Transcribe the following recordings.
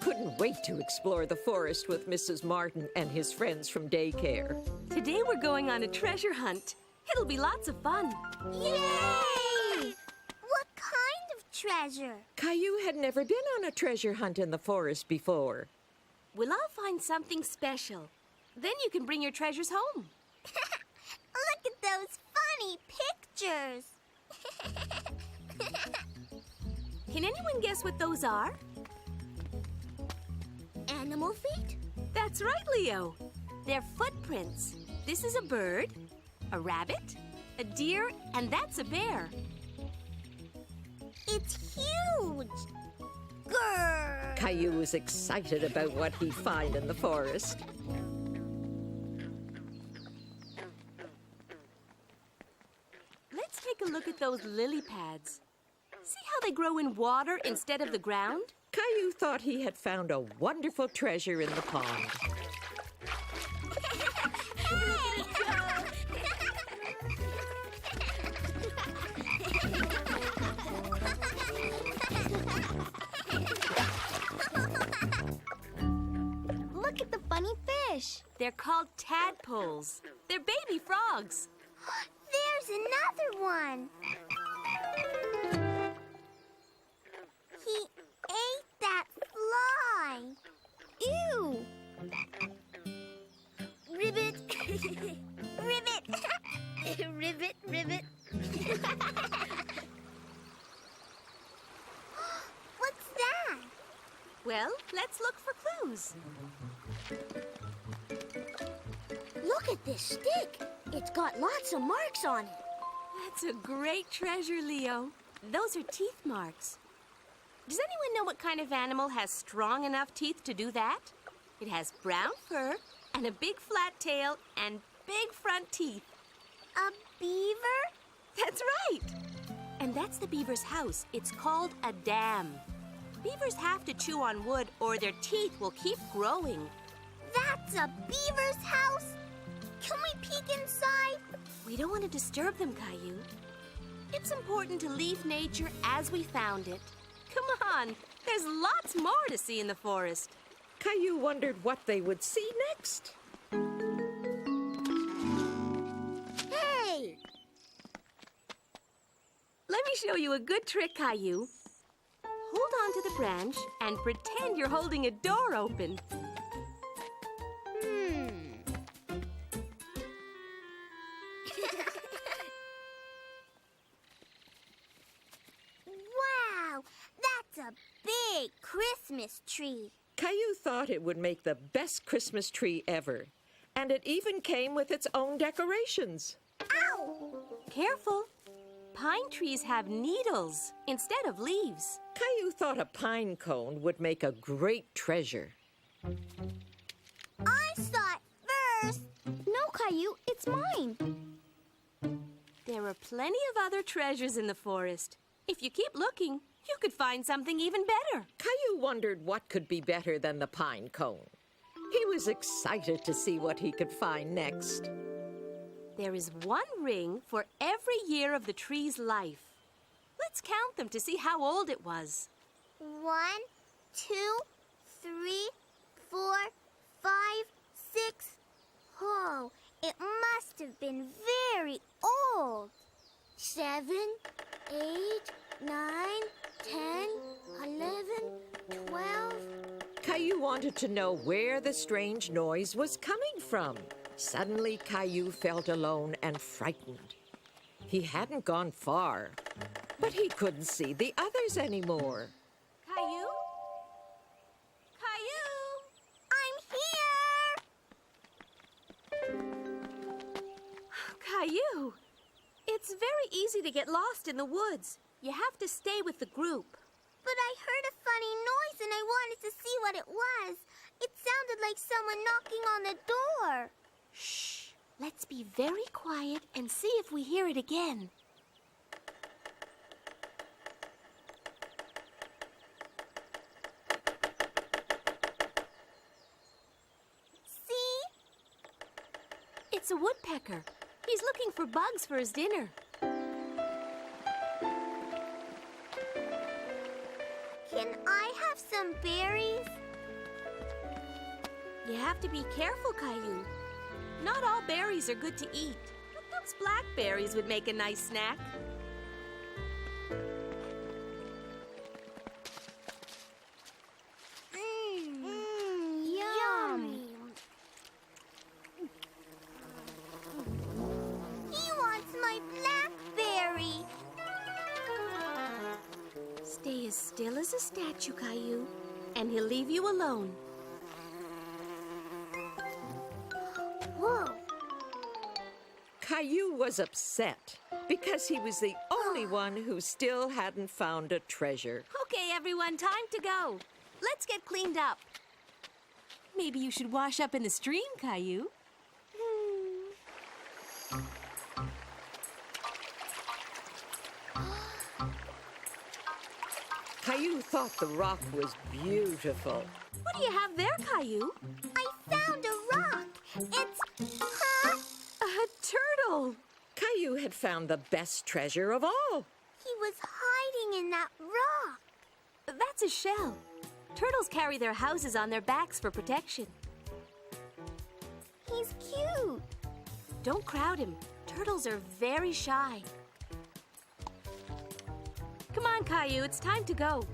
couldn't wait to explore the forest with Mrs. Martin and his friends from daycare. Today we're going on a treasure hunt. It'll be lots of fun. Yay! What kind of treasure? Caillou had never been on a treasure hunt in the forest before. We'll all find something special. Then you can bring your treasures home. Look at those funny pictures. Can anyone guess what those are? Animal feet? That's right, Leo. They're footprints. This is a bird, a rabbit, a deer, and that's a bear. It's huge. Grrr. Caillou was excited about what he'd find in the forest. Let's take a look at those lily pads. See how they grow in water instead of the ground? Caillou thought he had found a wonderful treasure in the pond. Look at the funny fish. They're called tadpoles. They're baby frogs. There's another one. He ate that fly. Ew. Ribbit. Ribbit. Ribbit, ribbit. What's that? Well, let's look for clues. Look at this stick. It's got lots of marks on it. That's a great treasure, Leo. Those are teeth marks. Does anyone know what kind of animal has strong enough teeth to do that? It has brown fur and a big flat tail and big front teeth. A beaver? That's right. And that's the beaver's house. It's called a dam. Beavers have to chew on wood or their teeth will keep growing. That's a beaver's house? Can we peek inside? We don't want to disturb them, Caillou. It's important to leave nature as we found it. Come on, there's lots more to see in the forest. Caillou wondered what they would see next. Hey! Let me show you a good trick, Caillou. Hold on to the branch and pretend you're holding a door open. Wow, that's a big Christmas tree. Caillou thought it would make the best Christmas tree ever. And it even came with its own decorations. Ow! Careful. Pine trees have needles instead of leaves. Caillou thought a pine cone would make a great treasure. I saw it first. No, Caillou, it's mine. There are plenty of other treasures in the forest. If you keep looking, you could find something even better. Caillou wondered what could be better than the pine cone. He was excited to see what he could find next. There is one ring for every year of the tree's life. Let's count them to see how old it was. 1, 2, 3, 4, 5, 6. Oh, it must have been very old. 7, 8, 9, 10, 11, 12. Caillou wanted to know where the strange noise was coming from. Suddenly, Caillou felt alone and frightened. He hadn't gone far, but he couldn't see the others anymore. Caillou? Caillou! I'm here! Caillou! It's very easy to get lost in the woods. You have to stay with the group. But I heard a funny noise and I wanted to see what it was. It sounded like someone knocking on the door. Shh! Let's be very quiet and see if we hear it again. See? It's a woodpecker. He's looking for bugs for his dinner. Can I have some berries? You have to be careful, Caillou. Not all berries are good to eat, but those blackberries would make a nice snack. Yummy. He wants my blackberry. Stay as still as a statue, Caillou, and he'll leave you alone. Whoa. Caillou was upset because he was the only one who still hadn't found a treasure. Okay, everyone, time to go. Let's get cleaned up. Maybe you should wash up in the stream, Caillou. Caillou thought the rock was beautiful. What do you have there, Caillou? I found a rock. It's... Huh? A turtle. Caillou had found the best treasure of all. He was hiding in that rock. That's a shell. Turtles carry their houses on their backs for protection. He's cute. Don't crowd him. Turtles are very shy. Come on, Caillou, it's time to go.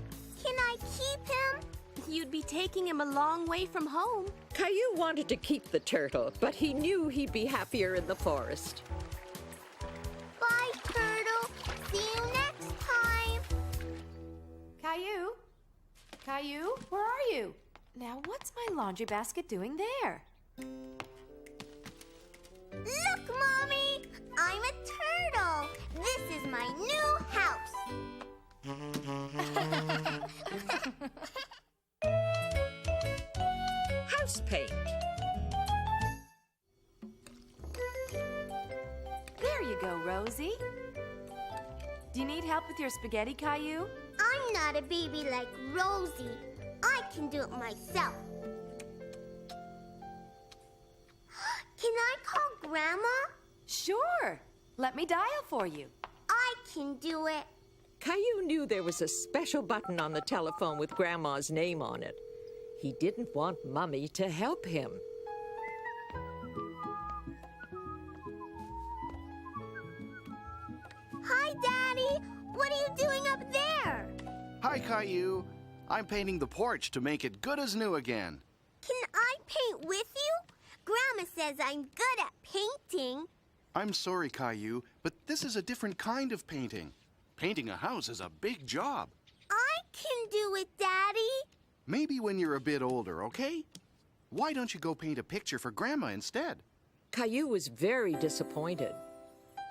Can I keep him? You'd be taking him a long way from home. Caillou wanted to keep the turtle, but he knew he'd be happier in the forest. Bye, turtle. See you next time. Caillou? Caillou, where are you? Now, what's my laundry basket doing there? Look, Mommy! I'm a turtle. This is my new house. House paint. There you go, Rosie. Do you need help with your spaghetti, Caillou? I'm not a baby like Rosie. I can do it myself. Can I call Grandma? Sure. Let me dial for you. I can do it. Caillou knew there was a special button on the telephone with Grandma's name on it. He didn't want Mummy to help him. Hi, Daddy. What are you doing up there? Hi, Caillou. I'm painting the porch to make it good as new again. Can I paint with you? Grandma says I'm good at painting. I'm sorry, Caillou, but this is a different kind of painting. Painting a house is a big job. I can do it, Daddy. Maybe when you're a bit older, okay? Why don't you go paint a picture for Grandma instead? Caillou was very disappointed.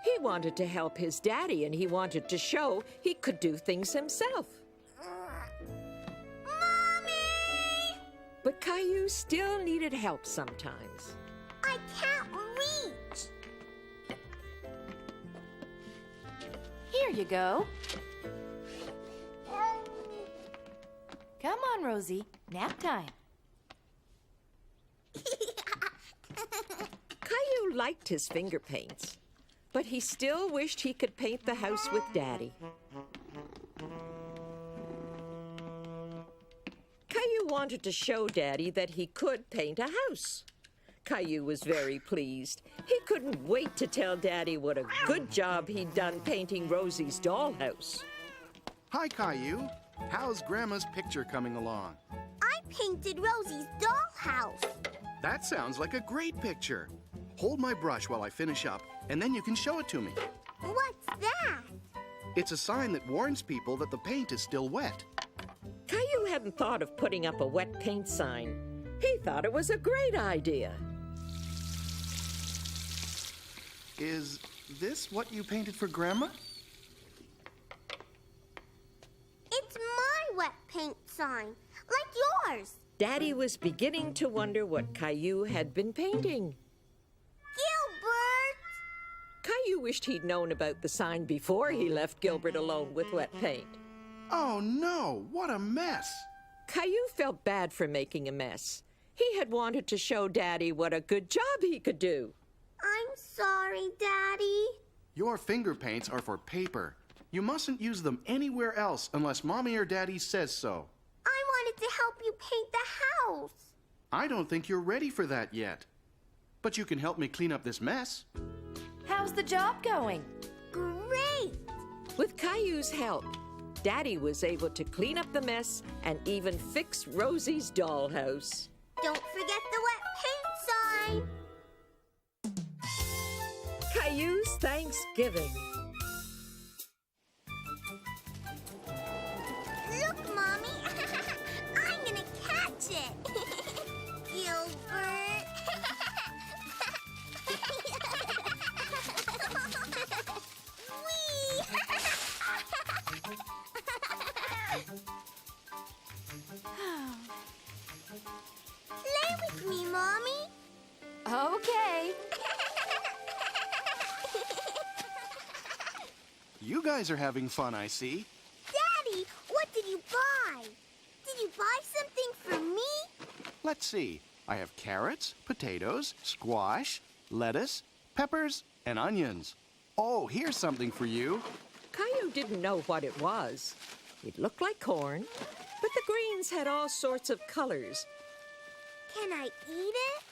He wanted to help his daddy, and he wanted to show he could do things himself. Mommy! But Caillou still needed help sometimes. I can't reach. Here you go. Come on, Rosie. Nap time. Caillou liked his finger paints, but he still wished he could paint the house with Daddy. Caillou wanted to show Daddy that he could paint a house. Caillou was very pleased. He couldn't wait to tell Daddy what a good job he'd done painting Rosie's dollhouse. Hi, Caillou. How's Grandma's picture coming along? I painted Rosie's dollhouse. That sounds like a great picture. Hold my brush while I finish up, and then you can show it to me. What's that? It's a sign that warns people that the paint is still wet. Caillou hadn't thought of putting up a wet paint sign. He thought it was a great idea. Is this what you painted for Grandma? It's my wet paint sign, like yours. Daddy was beginning to wonder what Caillou had been painting. Gilbert! Caillou wished he'd known about the sign before he left Gilbert alone with wet paint. Oh, no! What a mess! Caillou felt bad for making a mess. He had wanted to show Daddy what a good job he could do. I'm sorry, Daddy. Your finger paints are for paper. You mustn't use them anywhere else unless Mommy or Daddy says so. I wanted to help you paint the house. I don't think you're ready for that yet. But you can help me clean up this mess. How's the job going? Great! With Caillou's help, Daddy was able to clean up the mess and even fix Rosie's dollhouse. Don't forget the wet paint sign. Caillou's Thanksgiving. Look, Mommy. I'm gonna catch it. Gilbert. Whee! Play with me, Mommy. Okay. You guys are having fun, I see. Daddy, what did you buy? Did you buy something for me? Let's see. I have carrots, potatoes, squash, lettuce, peppers, and onions. Oh, here's something for you. Caillou didn't know what it was. It looked like corn, but the greens had all sorts of colors. Can I eat it?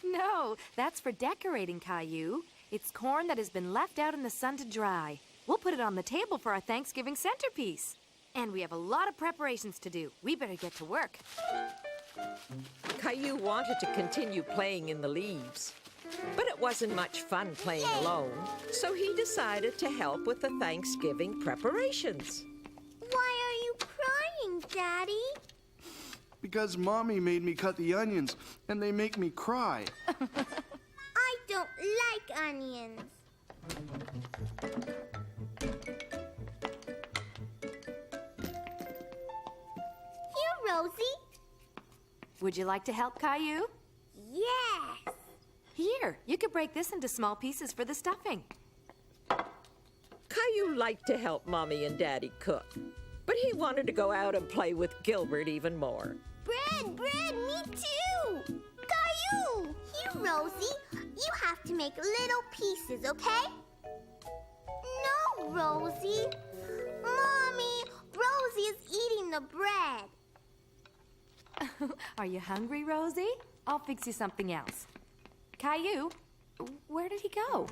No, that's for decorating, Caillou. It's corn that has been left out in the sun to dry. We'll put it on the table for our Thanksgiving centerpiece. And we have a lot of preparations to do. We better get to work. Caillou wanted to continue playing in the leaves, but it wasn't much fun playing alone, so he decided to help with the Thanksgiving preparations. Why are you crying, Daddy? Because Mommy made me cut the onions, and they make me cry. I don't like onions. Here, Rosie. Would you like to help, Caillou? Yes. Here, you could break this into small pieces for the stuffing. Caillou liked to help Mommy and Daddy cook, but he wanted to go out and play with Gilbert even more. Bread, me too. Caillou. Here, Rosie. You have to make little pieces, okay? No, Rosie. Mommy, Rosie is eating the bread. Are you hungry, Rosie? I'll fix you something else. Caillou, where did he go?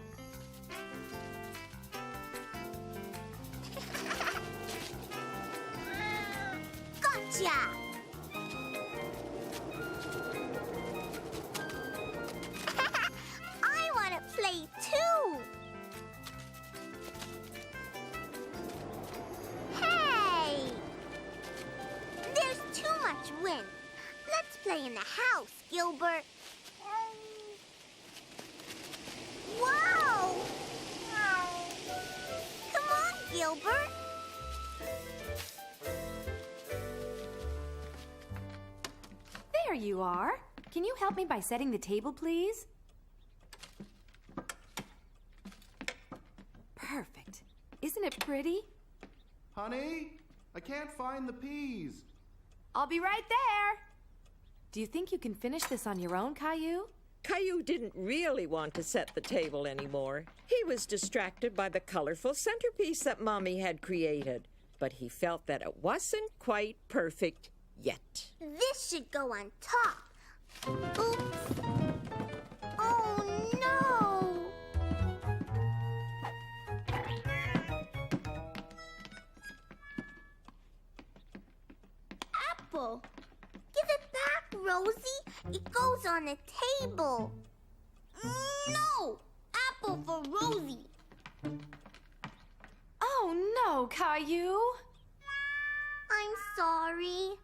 Gotcha! I want to play too! Hey! There's too much wind. Let's play in the house, Gilbert. Wow! Come on, Gilbert. There you are. Can you help me by setting the table, please? Perfect. Isn't it pretty? Honey, I can't find the peas. I'll be right there. Do you think you can finish this on your own, Caillou? Caillou didn't really want to set the table anymore. He was distracted by the colorful centerpiece that Mommy had created, but he felt that it wasn't quite perfect yet. This should go on top. Oops. Oh, no. Apple. Give it back, Rosie. It goes on the table. No. Apple for Rosie. Oh, no, Caillou. I'm sorry.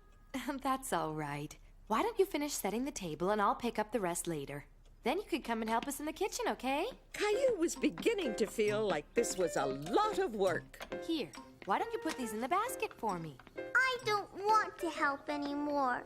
That's all right. Why don't you finish setting the table and I'll pick up the rest later. Then you could come and help us in the kitchen, okay? Caillou was beginning to feel like this was a lot of work. Here, why don't you put these in the basket for me? I don't want to help anymore.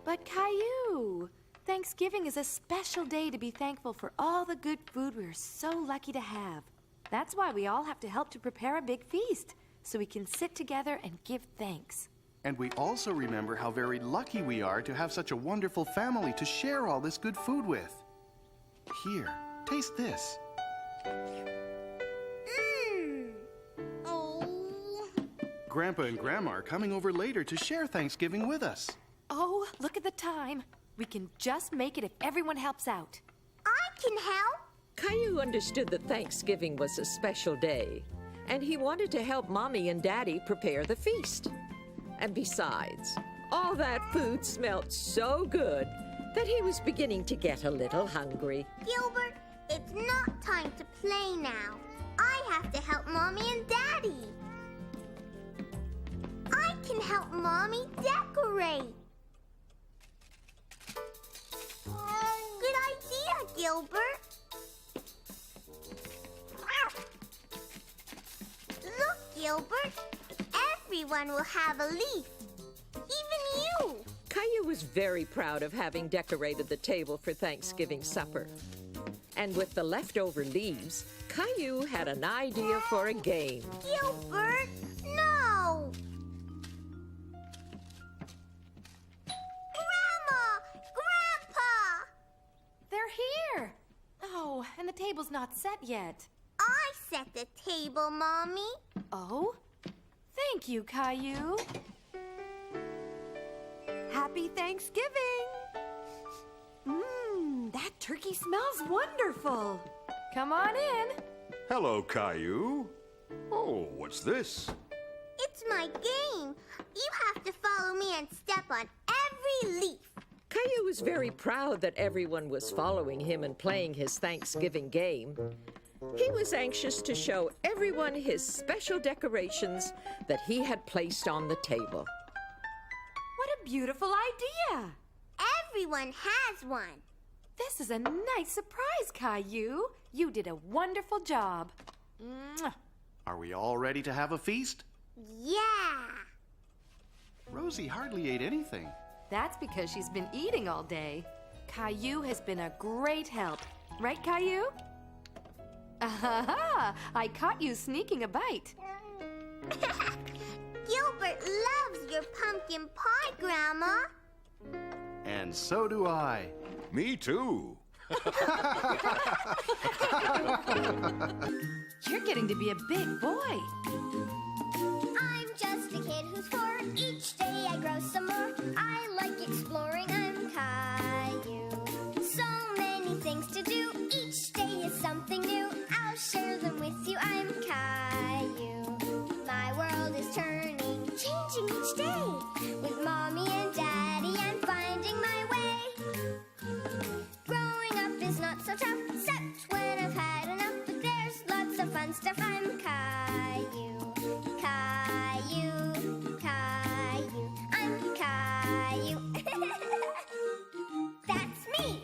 But Caillou, Thanksgiving is a special day to be thankful for all the good food we're so lucky to have. That's why we all have to help to prepare a big feast, so we can sit together and give thanks. And we also remember how very lucky we are to have such a wonderful family to share all this good food with. Here, taste this. Oh. Grandpa and Grandma are coming over later to share Thanksgiving with us. Oh, look at the time. We can just make it if everyone helps out. I can help. Caillou understood that Thanksgiving was a special day, and he wanted to help Mommy and Daddy prepare the feast. And besides, all that food smelled so good that he was beginning to get a little hungry. Gilbert, it's not time to play now. I have to help Mommy and Daddy. I can help Mommy decorate. Good idea, Gilbert. Look, Gilbert. Everyone will have a leaf. Even you. Caillou was very proud of having decorated the table for Thanksgiving supper. And with the leftover leaves, Caillou had an idea for a game. Gilbert, no! Grandma! Grandpa! They're here. Oh, and the table's not set yet. I set the table, Mommy. Oh? Thank you, Caillou. Happy Thanksgiving! That turkey smells wonderful. Come on in. Hello, Caillou. Oh, what's this? It's my game. You have to follow me and step on every leaf. Caillou was very proud that everyone was following him and playing his Thanksgiving game. He was anxious to show everyone his special decorations that he had placed on the table. What a beautiful idea. Everyone has one. This is a nice surprise, Caillou. You did a wonderful job. Mwah. Are we all ready to have a feast? Yeah. Rosie hardly ate anything. That's because she's been eating all day. Caillou has been a great help. Right, Caillou? Aha! I caught you sneaking a bite. Gilbert loves your pumpkin pie, Grandma. And so do I. Me too. You're getting to be a big boy. I'm just a kid who's 4. Each day I grow some more. I like exploring. I'm Caillou. So many things to do. Each day is something new. I'll share them with you. I'm Caillou. My world is turning, changing each day. With Mommy and Daddy, I'm finding my way. Growing up is not so tough, except when I've had enough. But there's lots of fun stuff. I'm Caillou. Caillou, Caillou, I'm Caillou. That's me.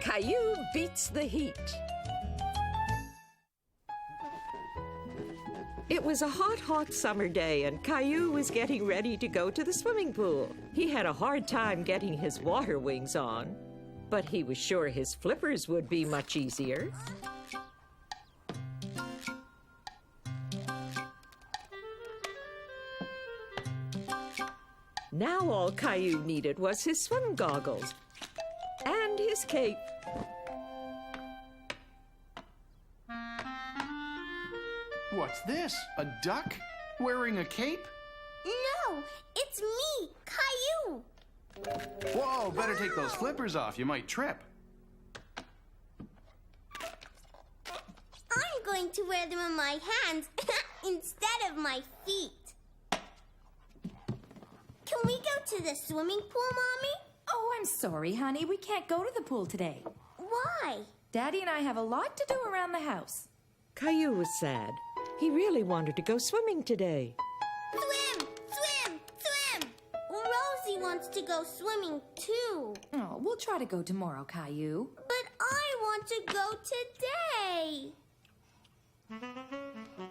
Caillou beats the heat. It was a hot, hot summer day, and Caillou was getting ready to go to the swimming pool. He had a hard time getting his water wings on, but he was sure his flippers would be much easier. Now all Caillou needed was his swim goggles and his cape. What's this? A duck? Wearing a cape? No, it's me, Caillou. Whoa, better take those flippers off. You might trip. I'm going to wear them on my hands instead of my feet. Can we go to the swimming pool, Mommy? Oh, I'm sorry, honey. We can't go to the pool today. Why? Daddy and I have a lot to do around the house. Caillou was sad. He really wanted to go swimming today. Swim! Swim! Swim! Rosie wants to go swimming too. Oh, we'll try to go tomorrow, Caillou. But I want to go today.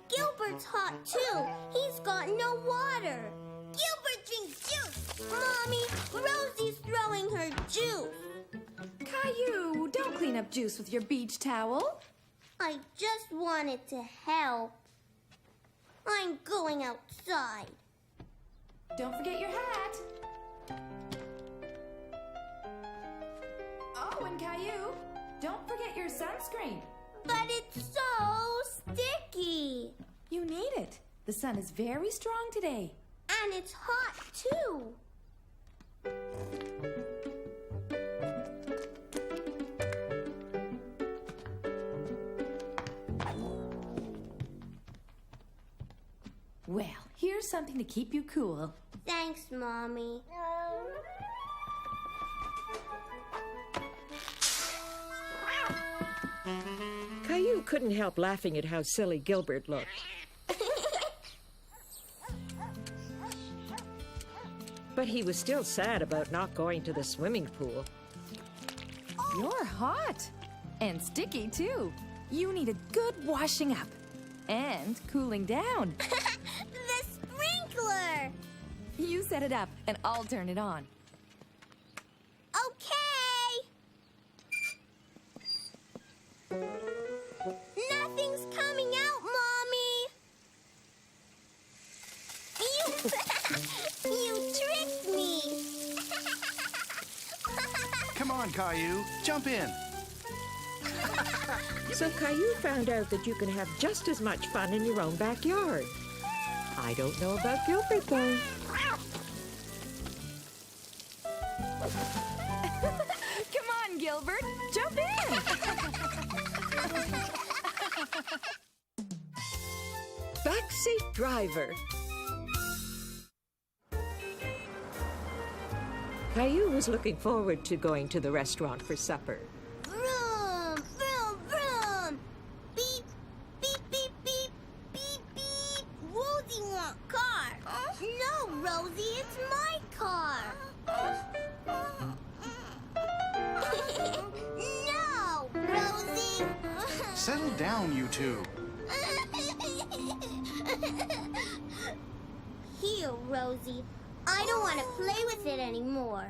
Gilbert's hot too. He's got no water. Gilbert drinks juice. Mommy, Rosie's throwing her juice. Caillou, don't clean up juice with your beach towel. I just wanted to help. I'm going outside. Don't forget your hat. Oh, and Caillou, don't forget your sunscreen. But it's so sticky. You need it. The sun is very strong today. And it's hot, too. Well, here's something to keep you cool. Thanks, Mommy. Caillou couldn't help laughing at how silly Gilbert looked. But he was still sad about not going to the swimming pool. You're hot. And sticky, too. You need a good washing up. And cooling down. The sprinkler! You set it up, and I'll turn it on. Okay. Nothing's coming out, Mommy. You tricked me. Come on, Caillou. Jump in. So Caillou found out that you can have just as much fun in your own backyard. I don't know about Gilbert, though. Come on, Gilbert. Jump in. Backseat driver. Caillou was looking forward to going to the restaurant for supper. Vroom, vroom, vroom. Beep, beep, beep, beep, beep, beep. Rosie want car. No, Rosie, it's my car. No, Rosie. Settle down, you two. Here, Rosie. I don't want to play with it anymore.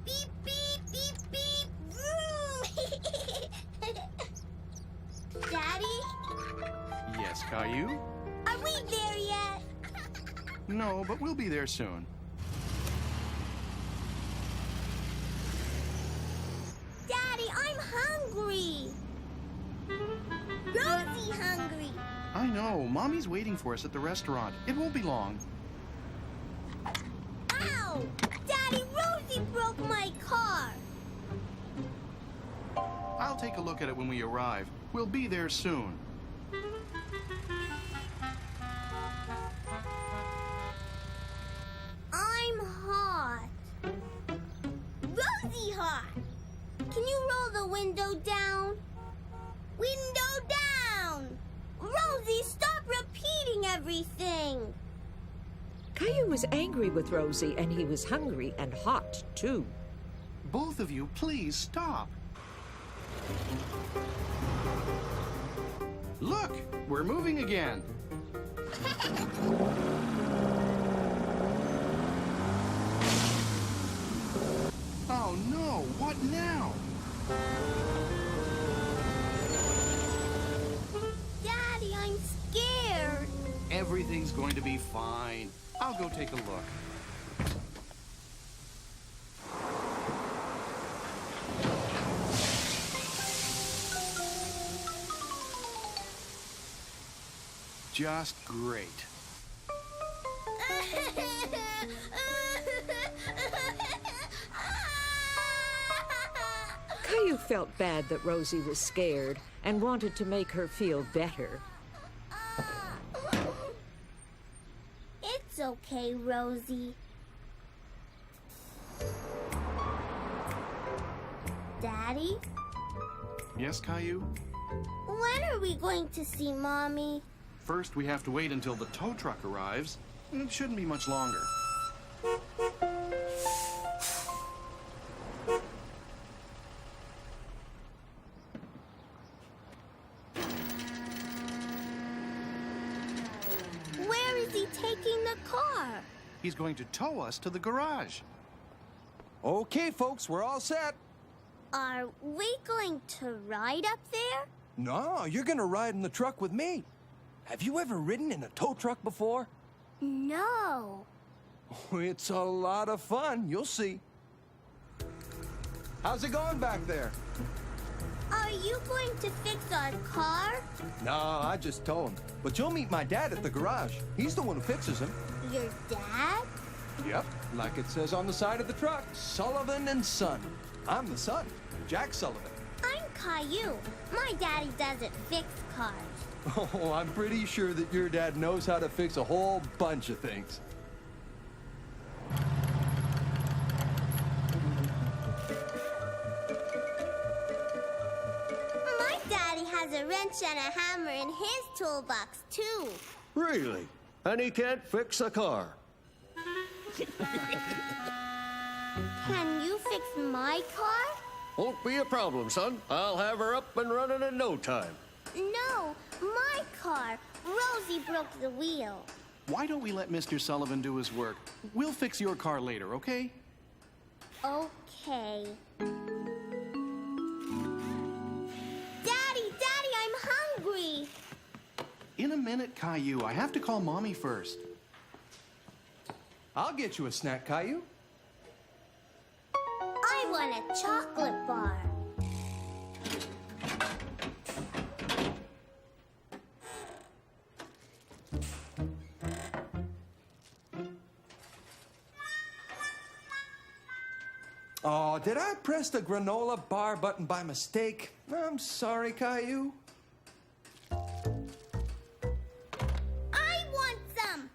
Beep, beep, beep, beep. Vroom. Daddy? Yes, Caillou? Are we there yet? No, but we'll be there soon. Daddy, I'm hungry. Rosie hungry. I know. Mommy's waiting for us at the restaurant. It won't be long. Ow! Daddy, Rosie broke my car. I'll take a look at it when we arrive. We'll be there soon. I'm hot. Rosie hot. Can you roll the window down? Window down! Rosie, stop repeating everything. Caillou was angry with Rosie, and he was hungry and hot, too. Both of you, please stop. Look, we're moving again. Oh no, what now? Daddy, I'm scared. Everything's going to be fine. I'll go take a look. Just great. Caillou felt bad that Rosie was scared and wanted to make her feel better. It's okay, Rosie. Daddy, Yes, Caillou? when are we going to see Mommy? First, we have to wait until the tow truck arrives. It shouldn't be much longer. Where is he taking the car? He's going to tow us to the garage. Okay, folks, we're all set. Are we going to ride up there? No, you're gonna ride in the truck with me. Have you ever ridden in a tow truck before? No. It's a lot of fun, you'll see. How's it going back there? Are you going to fix our car? Nah, I just tow him. But you'll meet my dad at the garage. He's the one who fixes him. Your dad? Yep, like it says on the side of the truck, Sullivan and Son. I'm the son, Jack Sullivan. I'm Caillou. My daddy doesn't fix cars. Oh, I'm pretty sure that your dad knows how to fix a whole bunch of things. My daddy has a wrench and a hammer in his toolbox, too. Really? And he can't fix a car? Can you fix my car? Won't be a problem, son. I'll have her up and running in no time. No, my car. Rosie broke the wheel. Why don't we let Mr. Sullivan do his work? We'll fix your car later, okay? Okay. Daddy, I'm hungry. In a minute, Caillou. I have to call Mommy first. I'll get you a snack, Caillou. I want a chocolate bar. Oh, did I press the granola bar button by mistake? I'm sorry, Caillou. I want some.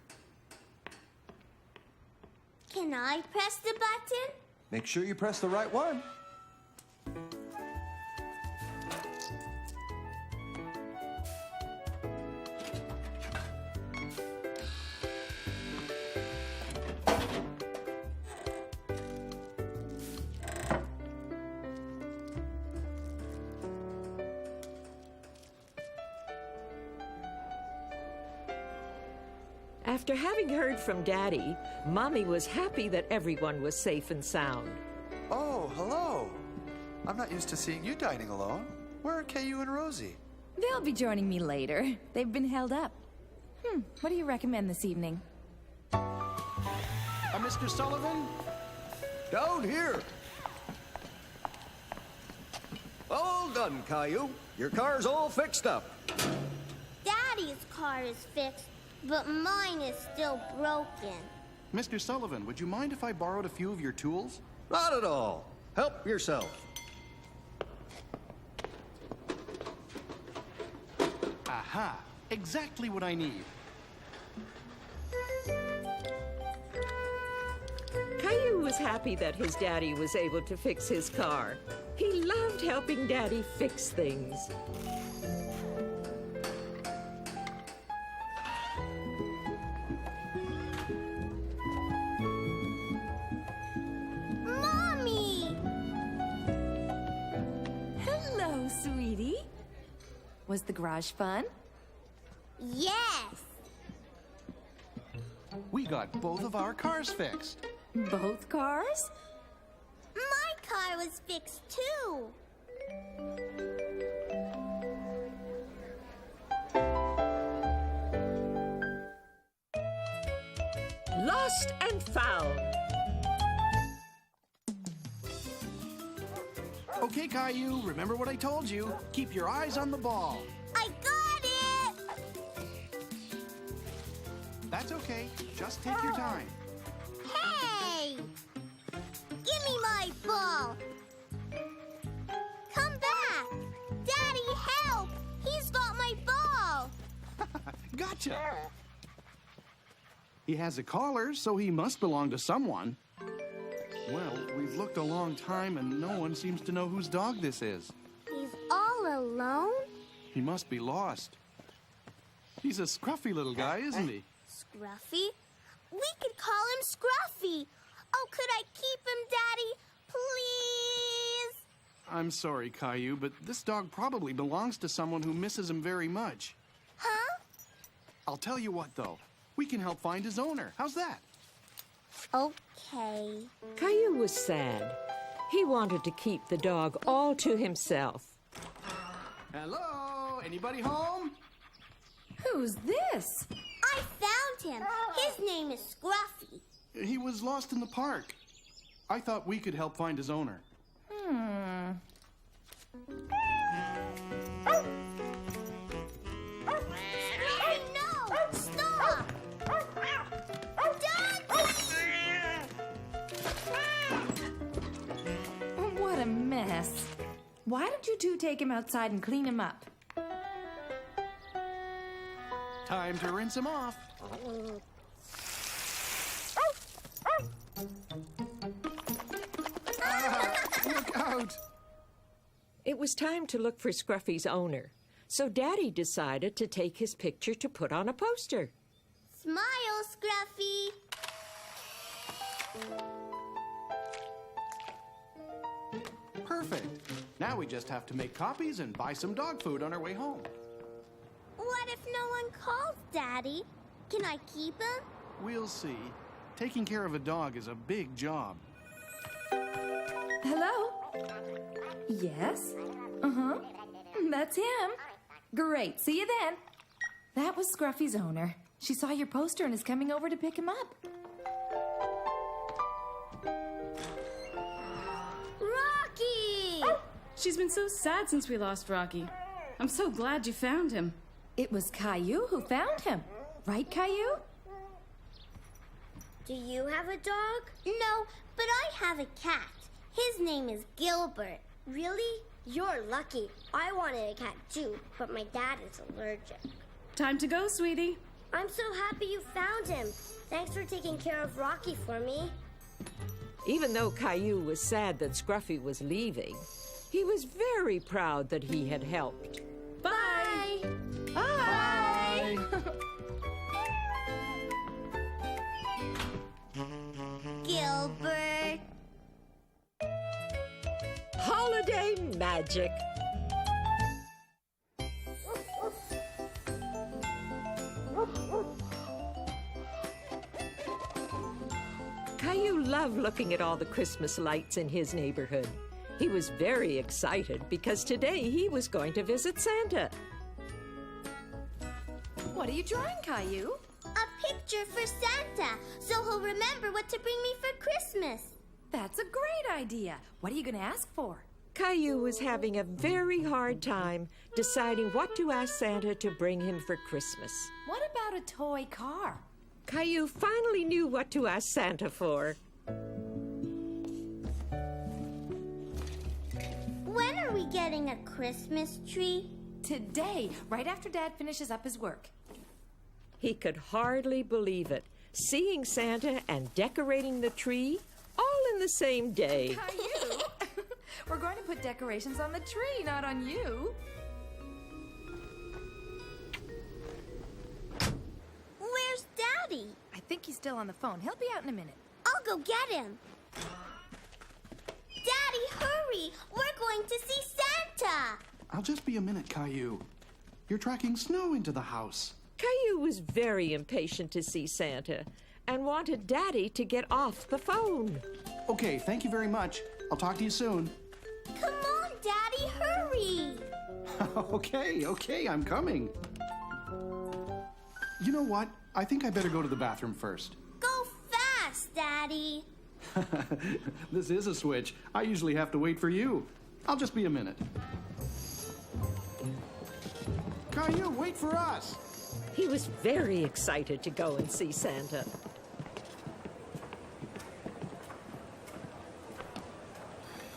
Can I press the button? Make sure you press the right one. After having heard from Daddy, Mommy was happy that everyone was safe and sound. Oh, hello. I'm not used to seeing you dining alone. Where are Caillou and Rosie? They'll be joining me later. They've been held up. What do you recommend this evening? Mr. Sullivan? Down here. All done, Caillou. Your car's all fixed up. Daddy's car is fixed, but mine is still broken. Mr. Sullivan, would you mind if I borrowed a few of your tools? Not at all. Help yourself. Aha! Exactly what I need. Caillou was happy that his daddy was able to fix his car. He loved helping Daddy fix things. Mommy! Hello, sweetie. Was the garage fun? Yes! We got both of our cars fixed. Both cars? My car was fixed too. Lost and found. Okay, Caillou, remember what I told you. Keep your eyes on the ball. I got it! That's okay. Just take your time. Hey! Give me my ball! Come back! Daddy, help! He's got my ball! Gotcha! He has a collar, so he must belong to someone. Well, we've looked a long time, and no one seems to know whose dog this is. He's all alone? He must be lost. He's a scruffy little guy, isn't he? Scruffy? We could call him Scruffy. Oh, could I keep him, Daddy? Please? I'm sorry, Caillou, but this dog probably belongs to someone who misses him very much. Huh? I'll tell you what, though. We can help find his owner. How's that? Okay. Caillou was sad. He wanted to keep the dog all to himself. Hello? Anybody home? Who's this? I found him. His name is Scruffy. He was lost in the park. I thought we could help find his owner. Why don't you two take him outside and clean him up? Time to rinse him off. Look out! It was time to look for Scruffy's owner, so Daddy decided to take his picture to put on a poster. Smile, Scruffy. Perfect. Now we just have to make copies and buy some dog food on our way home. What if no one calls, Daddy? Can I keep him? We'll see. Taking care of a dog is a big job. Hello? Yes? Uh-huh. That's him. Great. See you then. That was Scruffy's owner. She saw your poster and is coming over to pick him up. Rocky! She's been so sad since we lost Rocky. I'm so glad you found him. It was Caillou who found him. Right, Caillou? Do you have a dog? No, but I have a cat. His name is Gilbert. Really? You're lucky. I wanted a cat too, but my dad is allergic. Time to go, sweetie. I'm so happy you found him. Thanks for taking care of Rocky for me. Even though Caillou was sad that Scruffy was leaving, he was very proud that he had helped. Bye! Bye! Gilbert! Holiday magic. Caillou loved looking at all the Christmas lights in his neighborhood. He was very excited because today he was going to visit Santa. What are you drawing, Caillou? A picture for Santa, so he'll remember what to bring me for Christmas. That's a great idea. What are you going to ask for? Caillou was having a very hard time deciding what to ask Santa to bring him for Christmas. What about a toy car? Caillou finally knew what to ask Santa for. When are we getting a Christmas tree? Today, right after Dad finishes up his work. He could hardly believe it, seeing Santa and decorating the tree all in the same day. Caillou, we're going to put decorations on the tree, not on you. Where's Daddy? I think he's still on the phone. He'll be out in a minute. I'll go get him. Daddy, hurry! We're going to see Santa! I'll just be a minute, Caillou. You're tracking snow into the house. Caillou was very impatient to see Santa and wanted Daddy to get off the phone. Okay, thank you very much. I'll talk to you soon. Come on, Daddy, hurry! Okay, I'm coming. You know what? I think I better go to the bathroom first. Go fast, Daddy. This is a switch. I usually have to wait for you. I'll just be a minute. Caillou, wait for us. He was very excited to go and see Santa.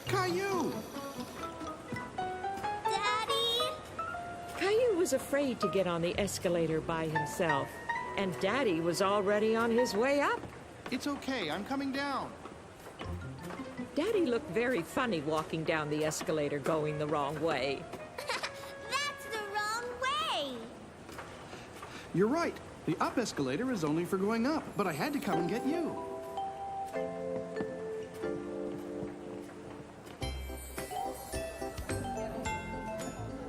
Caillou! Daddy? Caillou was afraid to get on the escalator by himself, and Daddy was already on his way up. It's okay, I'm coming down. Daddy looked very funny walking down the escalator going the wrong way. That's the wrong way. You're right. The up escalator is only for going up, but I had to come and get you.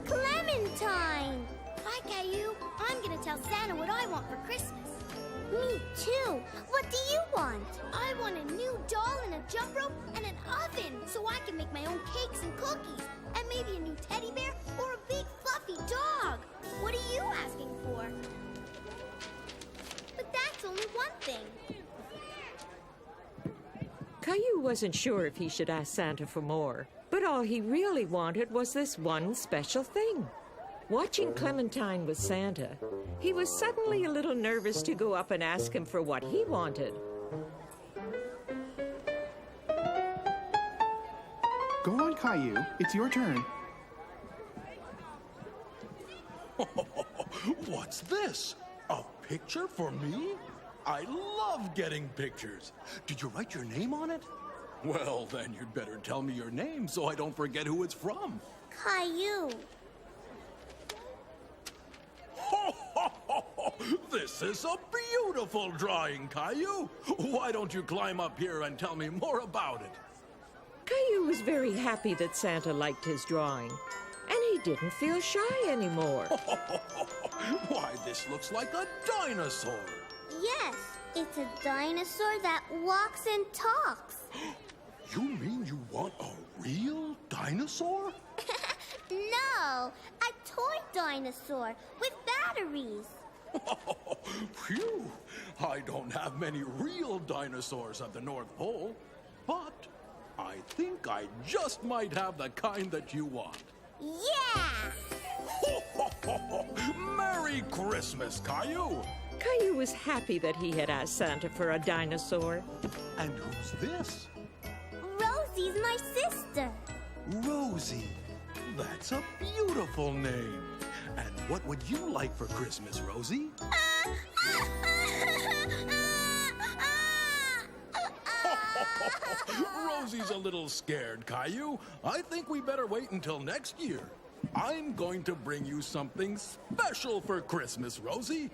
Clementine! Hi, Caillou. I'm gonna tell Santa what I want for Christmas. Me too. What do you want? I want a new doll and a jump rope and an oven so I can make my own cakes and cookies. And maybe a new teddy bear or a big fluffy dog. What are you asking for? But that's only one thing. Caillou wasn't sure if he should ask Santa for more, but all he really wanted was this one special thing. Watching Clementine with Santa, he was suddenly a little nervous to go up and ask him for what he wanted. Go on, Caillou. It's your turn. What's this? A picture for me? I love getting pictures. Did you write your name on it? Well, then you'd better tell me your name so I don't forget who it's from. Caillou. This is a beautiful drawing, Caillou. Why don't you climb up here and tell me more about it? Caillou was very happy that Santa liked his drawing, and he didn't feel shy anymore. Why, this looks like a dinosaur. Yes, it's a dinosaur that walks and talks. You mean you want a real dinosaur? No, a toy dinosaur with batteries. Phew! I don't have many real dinosaurs at the North Pole, but I think I just might have the kind that you want. Yeah! Merry Christmas, Caillou! Caillou was happy that he had asked Santa for a dinosaur. And who's this? Rosie's my sister. Rosie. That's a beautiful name. And what would you like for Christmas, Rosie? Rosie's a little scared, Caillou. I think we better wait until next year. I'm going to bring you something special for Christmas, Rosie.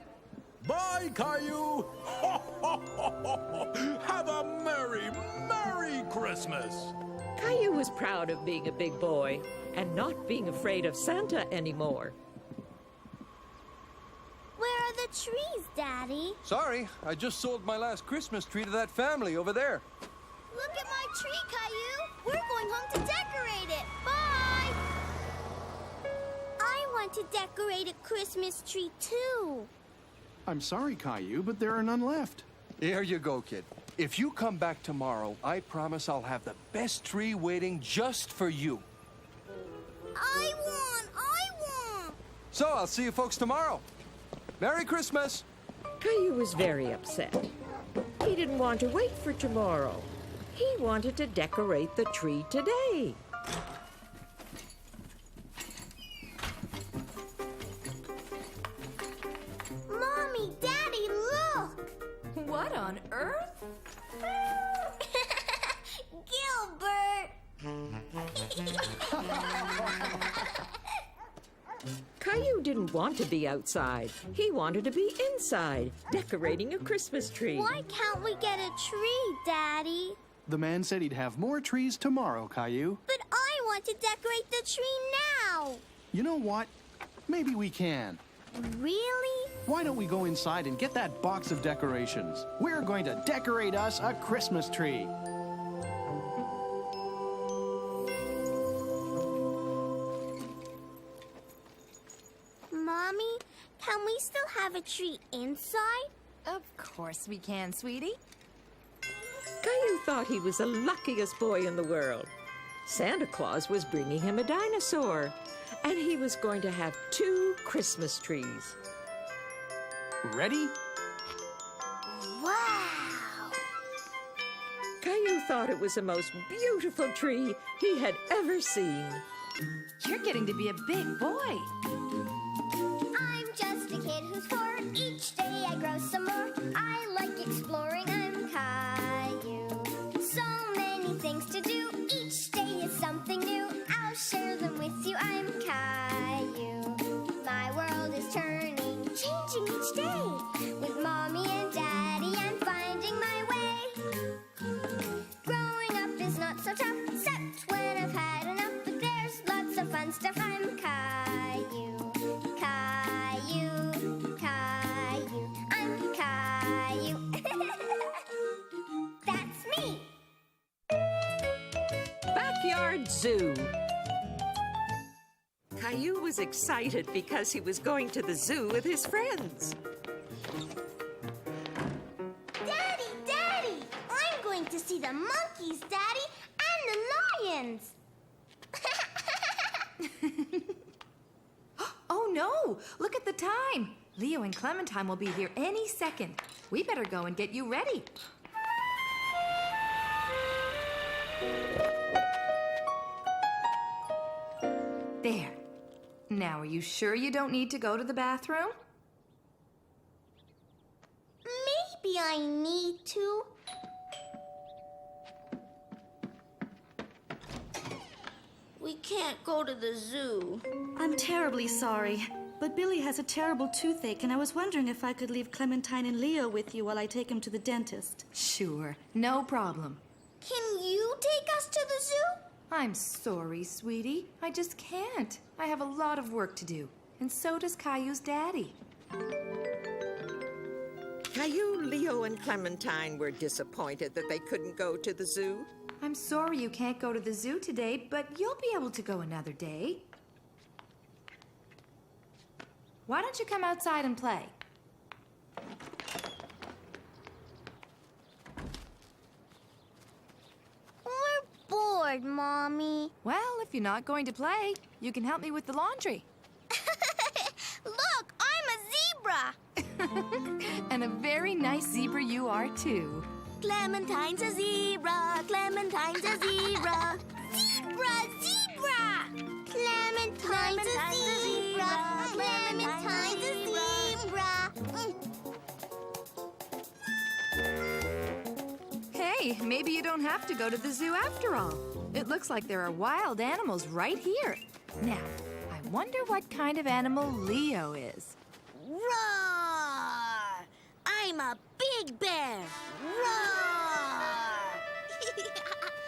Bye, Caillou. Have a merry, merry Christmas. Caillou was proud of being a big boy and not being afraid of Santa anymore. Where are the trees, Daddy? Sorry, I just sold my last Christmas tree to that family over there. Look at my tree, Caillou. We're going home to decorate it. Bye! I want to decorate a Christmas tree, too. I'm sorry, Caillou, but there are none left. Here you go, kid. If you come back tomorrow, I promise I'll have the best tree waiting just for you. I want! So I'll see you folks tomorrow. Merry Christmas! Caillou was very upset. He didn't want to wait for tomorrow. He wanted to decorate the tree today. Mommy, Daddy, look! What on earth? Gilbert! Caillou didn't want to be outside. He wanted to be inside, decorating a Christmas tree. Why can't we get a tree, Daddy? The man said he'd have more trees tomorrow, Caillou. But I want to decorate the tree now. You know what? Maybe we can. Really? Why don't we go inside and get that box of decorations? We're going to decorate us a Christmas tree. Mommy, can we still have a tree inside? Of course we can, sweetie. Caillou thought he was the luckiest boy in the world. Santa Claus was bringing him a dinosaur, and he was going to have 2 Christmas trees. Ready? Wow! Caillou thought it was the most beautiful tree he had ever seen. You're getting to be a big boy. I'm just a kid who's 4. Each day I grow some more. I like exploring. I'm Caillou. So many things to do. Each day is something new. I'll share them with you. I'm Caillou. My world is turning, changing each day. With Mommy and Daddy, I'm finding my way. Growing up is not so tough, except when I've had enough. But there's lots of fun stuff. I'm Caillou. Caillou, Caillou, I'm Caillou. That's me. Backyard Zoo. Caillou was excited because he was going to the zoo with his friends. Daddy, Daddy! I'm going to see the monkeys, Daddy, and the lions. Oh no! Look at the time! Leo and Clementine will be here any second. We better go and get you ready. Now, are you sure you don't need to go to the bathroom? Maybe I need to. We can't go to the zoo. I'm terribly sorry, but Billy has a terrible toothache, and I was wondering if I could leave Clementine and Leo with you while I take him to the dentist. Sure, no problem. Can you take us to the zoo? I'm sorry, sweetie. I just can't. I have a lot of work to do, and so does Caillou's daddy. Caillou, Leo, and Clementine were disappointed that they couldn't go to the zoo. I'm sorry you can't go to the zoo today, but you'll be able to go another day. Why don't you come outside and play? We're bored, Mommy. Well, if you're not going to play, you can help me with the laundry. Look, I'm a zebra. And a very nice zebra you are, too. Clementine's a zebra. Clementine's a zebra. Zebra, zebra. Clementine's a zebra. Clementine's a zebra. Hey, maybe you don't have to go to the zoo after all. It looks like there are wild animals right here. Now, I wonder what kind of animal Leo is. Roar! I'm a big bear. Roar!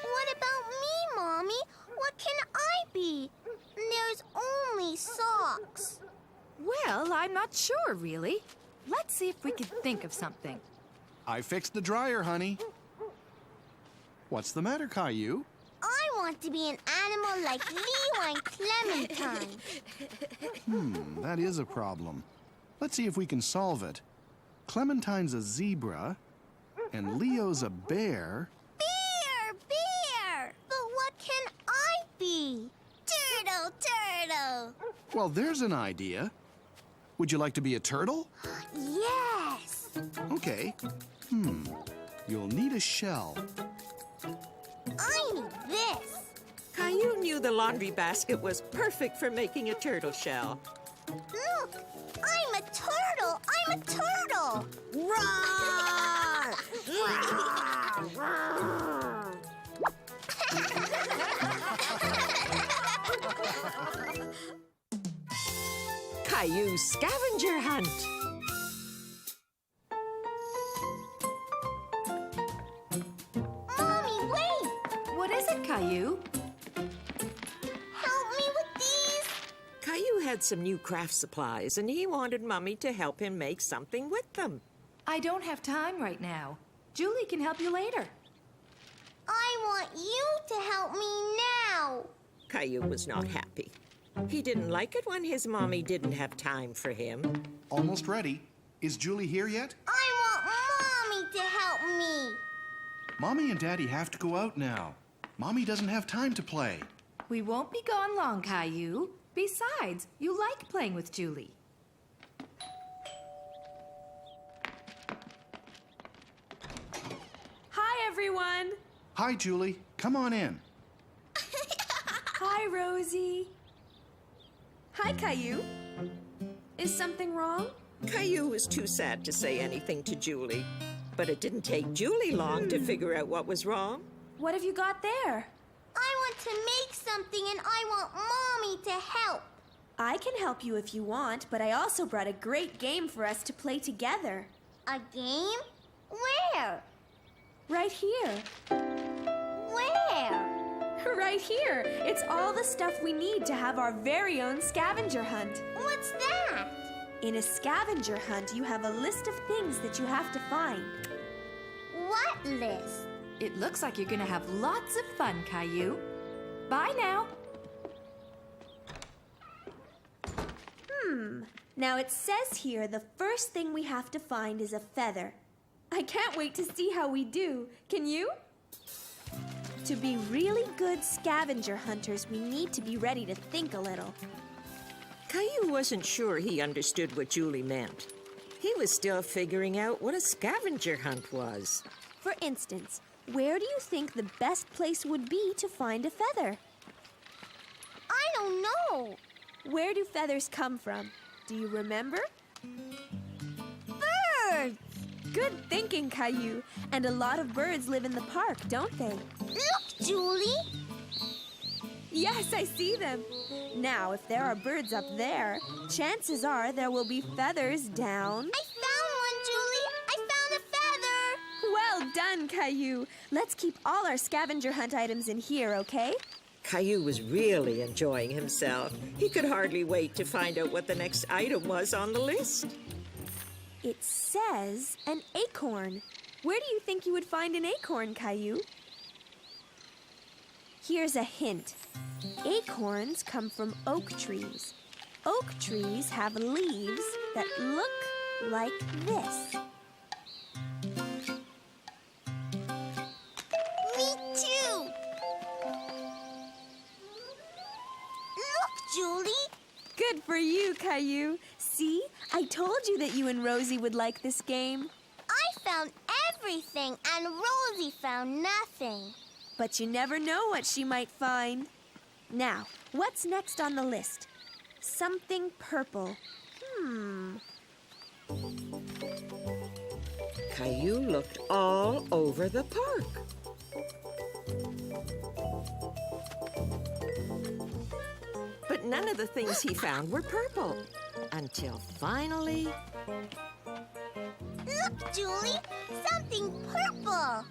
What about me, Mommy? What can I be? There's only socks. Well, I'm not sure, really. Let's see if we can think of something. I fixed the dryer, honey. What's the matter, Caillou? I want to be an animal like Leo and Clementine. That is a problem. Let's see if we can solve it. Clementine's a zebra, and Leo's a bear. Bear, bear! But what can I be? Turtle, turtle! Well, there's an idea. Would you like to be a turtle? Yes! Okay. You'll need a shell. I need this. Caillou knew the laundry basket was perfect for making a turtle shell. Look, I'm a turtle. I'm a turtle. Roar! Caillou's scavenger hunt. Mommy, wait! What is it, Caillou? Help me with these. Caillou had some new craft supplies, and he wanted Mummy to help him make something with them. I don't have time right now. Julie can help you later. I want you to help me now. Caillou was not happy. He didn't like it when his mommy didn't have time for him. Almost ready. Is Julie here yet? I want Mommy to help me. Mommy and Daddy have to go out now. Mommy doesn't have time to play. We won't be gone long, Caillou. Besides, you like playing with Julie. Hi, everyone. Hi, Julie. Come on in. Hi, Rosie. Hi, Caillou. Is something wrong? Caillou was too sad to say anything to Julie, but it didn't take Julie long to figure out what was wrong. What have you got there? I want to make something and I want Mommy to help. I can help you if you want, but I also brought a great game for us to play together. A game? Where? Right here. Where? Right here. It's all the stuff we need to have our very own scavenger hunt. What's that? In a scavenger hunt, you have a list of things that you have to find. What list? It looks like you're gonna have lots of fun, Caillou. Bye now. Now it says here the first thing we have to find is a feather. I can't wait to see how we do. Can you? To be really good scavenger hunters, we need to be ready to think a little. Caillou wasn't sure he understood what Julie meant. He was still figuring out what a scavenger hunt was. For instance, where do you think the best place would be to find a feather? I don't know. Where do feathers come from? Do you remember? Birds! Good thinking, Caillou. And a lot of birds live in the park, don't they? Look, Julie! Yes, I see them. Now, if there are birds up there, chances are there will be feathers down. I found one, Julie! I found a feather! Well done, Caillou. Let's keep all our scavenger hunt items in here, okay? Caillou was really enjoying himself. He could hardly wait to find out what the next item was on the list. It says an acorn. Where do you think you would find an acorn, Caillou? Here's a hint. Acorns come from oak trees. Oak trees have leaves that look like this. Me too! Look, Julie! Good for you, Caillou. See? I told you that you and Rosie would like this game. I found everything, and Rosie found nothing. But you never know what she might find. Now, what's next on the list? Something purple. Caillou looked all over the park. But none of the things he found were purple. Until finally... Look, Julie! Something purple!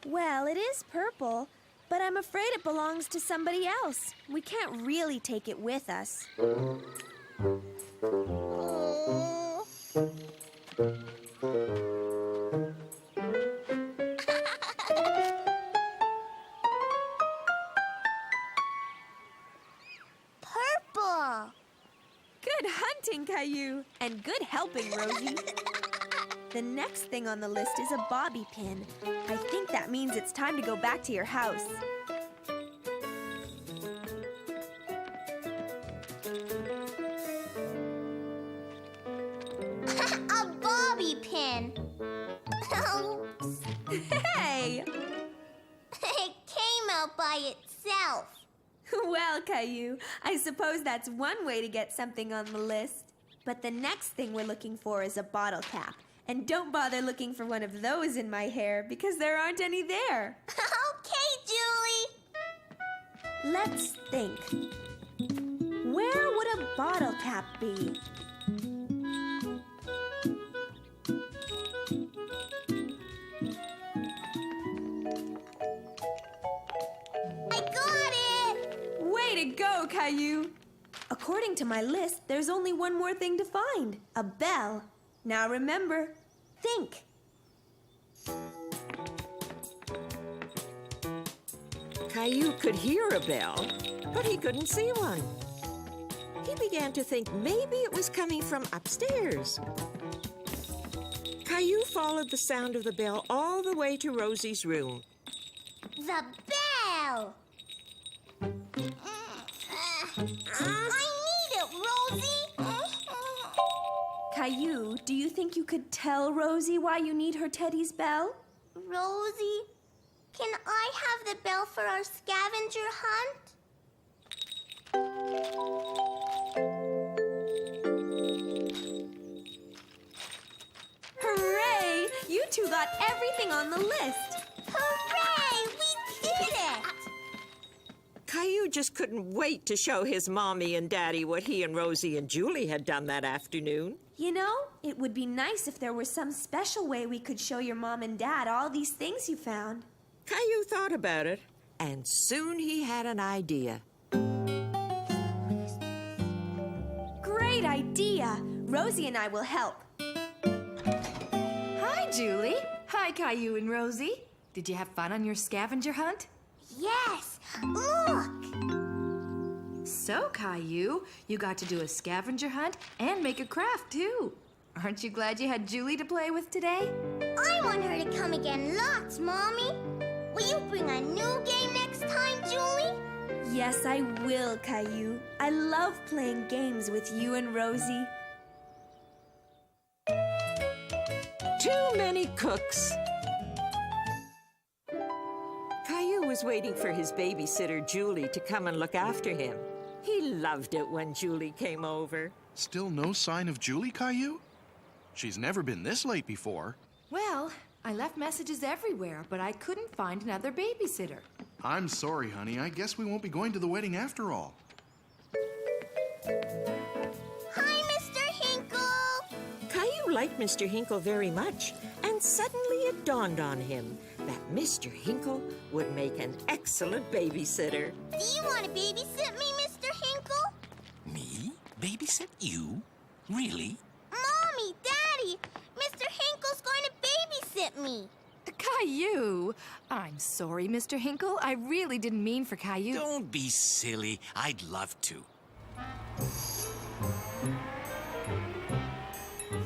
Well, it is purple, but I'm afraid it belongs to somebody else. We can't really take it with us. Oh. Purple! Good hunting, Caillou, and good helping, Rosie. The next thing on the list is a bobby pin. I think that means it's time to go back to your house. A bobby pin! Oops. Hey! It came out by itself. Well, Caillou, I suppose that's one way to get something on the list. But the next thing we're looking for is a bottle cap. And don't bother looking for one of those in my hair because there aren't any there. Okay, Julie. Let's think. Where would a bottle cap be? I got it! Way to go, Caillou! According to my list, there's only one more thing to find. A bell. Now remember, think. Caillou could hear a bell, but he couldn't see one. He began to think maybe it was coming from upstairs. Caillou followed the sound of the bell all the way to Rosie's room. The bell! I need it, Rosie! Caillou, do you think you could tell Rosie why you need her Teddy's bell? Rosie, can I have the bell for our scavenger hunt? Hooray! You two got everything on the list. Hooray! We did it! Caillou just couldn't wait to show his mommy and daddy what he and Rosie and Julie had done that afternoon. You know, it would be nice if there were some special way we could show your mom and dad all these things you found. Caillou thought about it, and soon he had an idea. Great idea! Rosie and I will help. Hi, Julie. Hi, Caillou and Rosie. Did you have fun on your scavenger hunt? Yes! Look! So, Caillou, you got to do a scavenger hunt and make a craft, too. Aren't you glad you had Julie to play with today? I want her to come again lots, Mommy. Will you bring a new game next time, Julie? Yes, I will, Caillou. I love playing games with you and Rosie. Too many cooks. Caillou was was waiting for his babysitter, Julie, to come and look after him. He loved it when Julie came over. Still no sign of Julie, Caillou? She's never been this late before. Well, I left messages everywhere, but I couldn't find another babysitter. I'm sorry, honey. I guess we won't be going to the wedding after all. Hi, Mr. Hinkle! Caillou liked Mr. Hinkle very much, and suddenly it dawned on him that Mr. Hinkle would make an excellent babysitter. Do you want to babysit me, Mr. Hinkle? Me? Babysit you? Really? Mommy, Daddy, Mr. Hinkle's going to babysit me. Caillou! I'm sorry, Mr. Hinkle. I really didn't mean for Caillou. Don't be silly. I'd love to.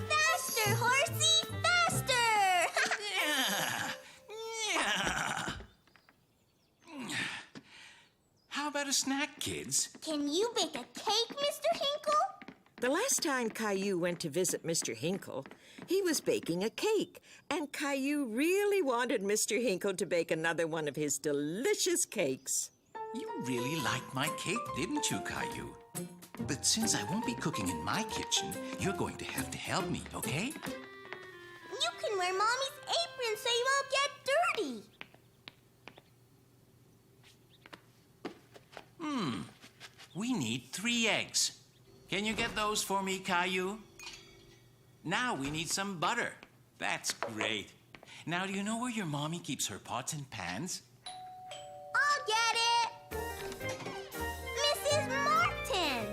Faster, horsey, faster! How about a snack, kids? Can you bake a cake, Mr. Hinkle? The last time Caillou went to visit Mr. Hinkle, he was baking a cake, and Caillou really wanted Mr. Hinkle to bake another one of his delicious cakes. You really liked my cake, didn't you, Caillou? But since I won't be cooking in my kitchen, you're going to have to help me, okay? You can wear Mommy's apron so you won't get dirty. We need 3 eggs. Can you get those for me, Caillou? Now we need some butter. That's great. Now, do you know where your mommy keeps her pots and pans? I'll get it. Mrs. Martin.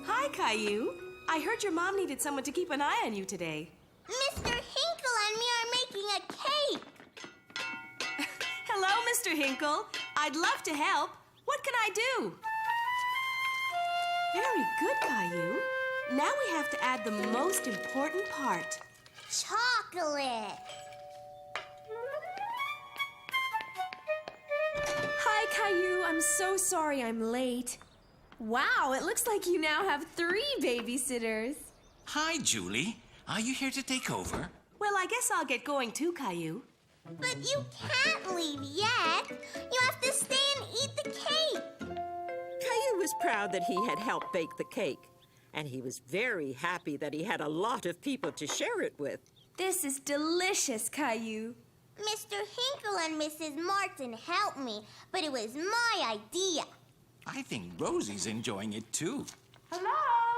Hi, Caillou. I heard your mom needed someone to keep an eye on you today. Mr. Hinkle and me are making a cake. Hello, Mr. Hinkle. I'd love to help. What can I do? Very good, Caillou. Now we have to add the most important part. Chocolate. Hi, Caillou. I'm so sorry I'm late. Wow, it looks like you now have 3 babysitters. Hi, Julie. Are you here to take over? Well, I guess I'll get going too, Caillou. But you can't leave yet. You have to stay and eat the cake. Caillou was proud that he had helped bake the cake, and he was very happy that he had a lot of people to share it with. This is delicious, Caillou. Mr. Hinkle and Mrs. Martin helped me, but it was my idea. I think Rosie's enjoying it too. Hello,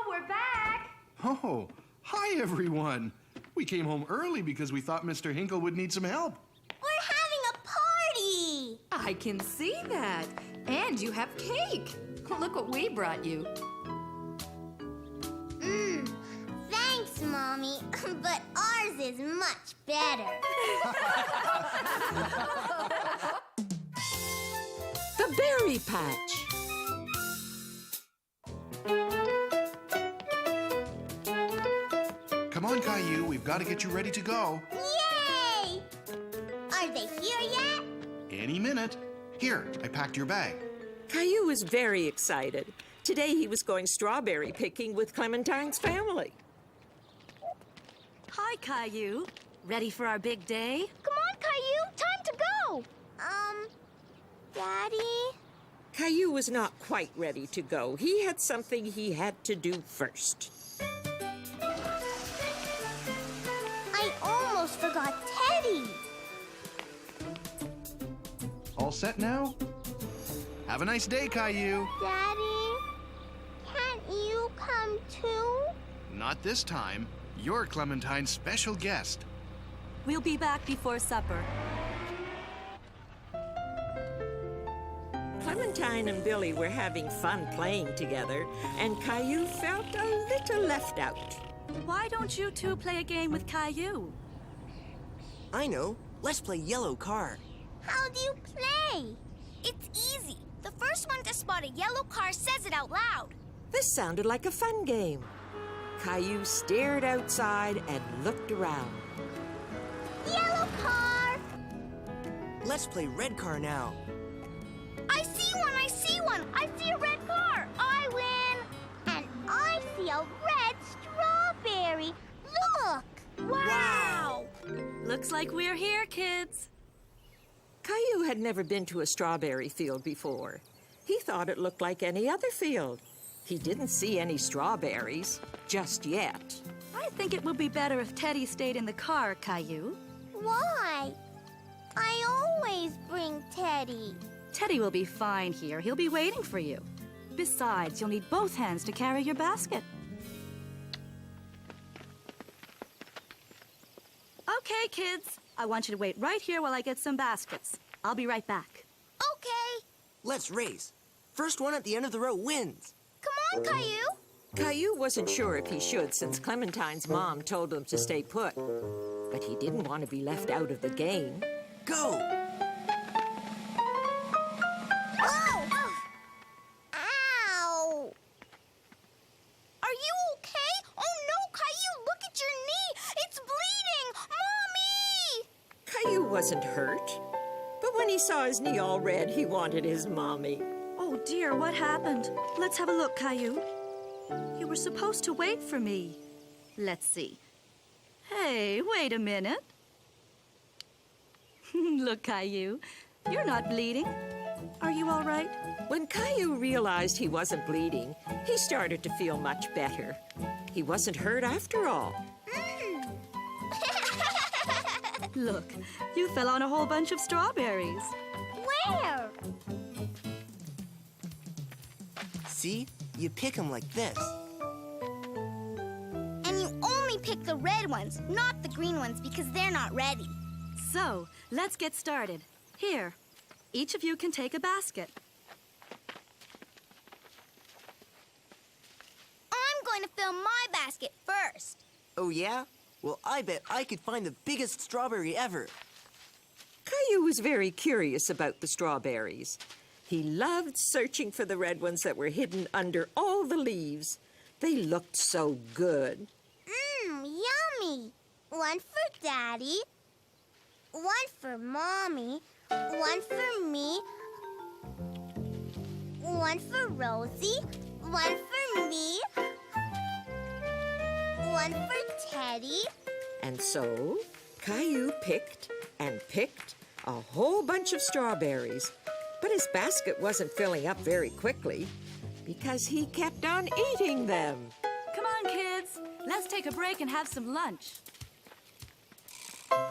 we're back. Oh, hi, everyone. We came home early because we thought Mr. Hinkle would need some help. We're having a party. I can see that. And you have cake. Look what we brought you. Thanks, Mommy, but ours is much better. The Berry Patch. Come on, Caillou. We've got to get you ready to go. Yay! Are they here yet? Any minute. Here, I packed your bag. Caillou was very excited. Today he was going strawberry picking with Clementine's family. Hi, Caillou. Ready for our big day? Come on, Caillou. Time to go. Daddy? Caillou was not quite ready to go. He had something he had to do first. I almost forgot Teddy. All set now? Have a nice day, Caillou. Daddy, can't you come too? Not this time. You're Clementine's special guest. We'll be back before supper. Clementine and Billy were having fun playing together, and Caillou felt a little left out. Why don't you two play a game with Caillou? I know. Let's play yellow car. How do you play? It's easy. The first one to spot a yellow car says it out loud. This sounded like a fun game. Caillou stared outside and looked around. Yellow car! Let's play red car now. I see one! I see one! I see a red car! I win! And I see a red strawberry. Look! Wow! Looks like we're here, kids. Caillou had never been to a strawberry field before. He thought it looked like any other field. He didn't see any strawberries, just yet. I think it would be better if Teddy stayed in the car, Caillou. Why? I always bring Teddy. Teddy will be fine here. He'll be waiting for you. Besides, you'll need both hands to carry your basket. Okay, kids. I want you to wait right here while I get some baskets. I'll be right back. Okay. Let's race. First one at the end of the row wins. Come on, Caillou. Caillou wasn't sure if he should since Clementine's mom told him to stay put. But he didn't want to be left out of the game. Go! Oh! Ow! Are you okay? Oh no, Caillou, look at your knee! It's bleeding! Mommy! Caillou wasn't hurt. But when he saw his knee all red, he wanted his mommy. Oh dear, what happened? Let's have a look, Caillou. You were supposed to wait for me. Let's see. Hey, wait a minute. Look, Caillou, you're not bleeding. Are you all right? When Caillou realized he wasn't bleeding, he started to feel much better. He wasn't hurt after all. Look, you fell on a whole bunch of strawberries. Where? See? You pick them like this. And you only pick the red ones, not the green ones, because they're not ready. So, let's get started. Here, each of you can take a basket. I'm going to fill my basket first. Oh, yeah? Well, I bet I could find the biggest strawberry ever. Caillou was very curious about the strawberries. He loved searching for the red ones that were hidden under all the leaves. They looked so good. Yummy. One for Daddy, one for Mommy, one for me, one for Rosie, one for me, one for Teddy. And so, Caillou picked and picked a whole bunch of strawberries. But his basket wasn't filling up very quickly because he kept on eating them. Come on, kids. Let's take a break and have some lunch. Look,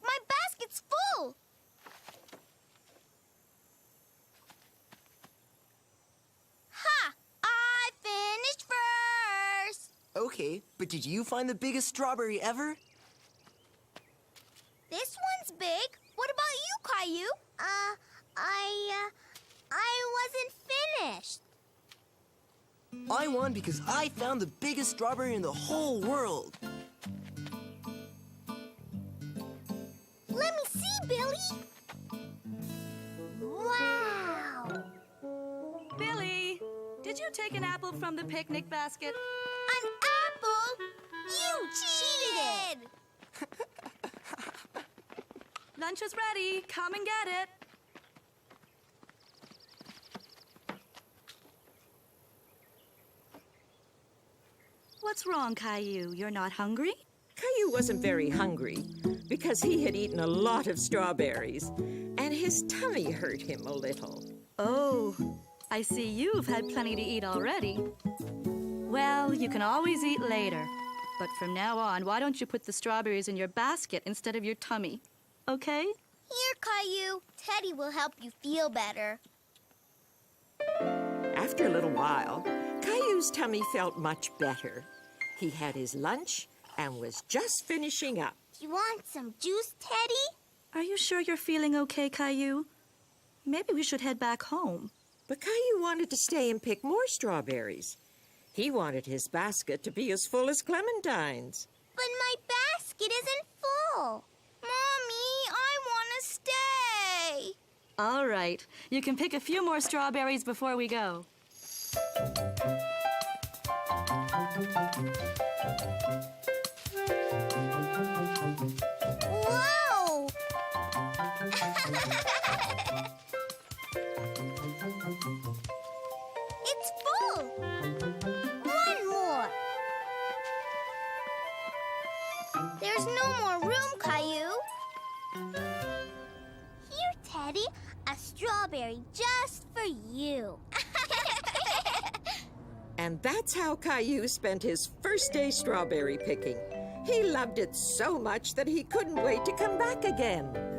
my basket's full. Ha! I finished first. Okay, but did you find the biggest strawberry ever? This one's big. What about you, Caillou? I wasn't finished. I won because I found the biggest strawberry in the whole world. Let me see, Billy. Wow. Billy, did you take an apple from the picnic basket? An apple? You cheated! Lunch is ready. Come and get it. What's wrong, Caillou? You're not hungry? Caillou wasn't very hungry because he had eaten a lot of strawberries, and his tummy hurt him a little. Oh, I see you've had plenty to eat already. Well, you can always eat later. But from now on, why don't you put the strawberries in your basket instead of your tummy? Okay? Here, Caillou. Teddy will help you feel better. After a little while, Caillou's tummy felt much better. He had his lunch and was just finishing up. You want some juice, Teddy? Are you sure you're feeling okay, Caillou? Maybe we should head back home. But Caillou wanted to stay and pick more strawberries. He wanted his basket to be as full as Clementine's. But my basket isn't full. Mommy, I want to stay. All right. You can pick a few more strawberries before we go. Whoa! It's full. One more. Eddie, a strawberry just for you. And that's how Caillou spent his first day strawberry picking. He loved it so much that he couldn't wait to come back again.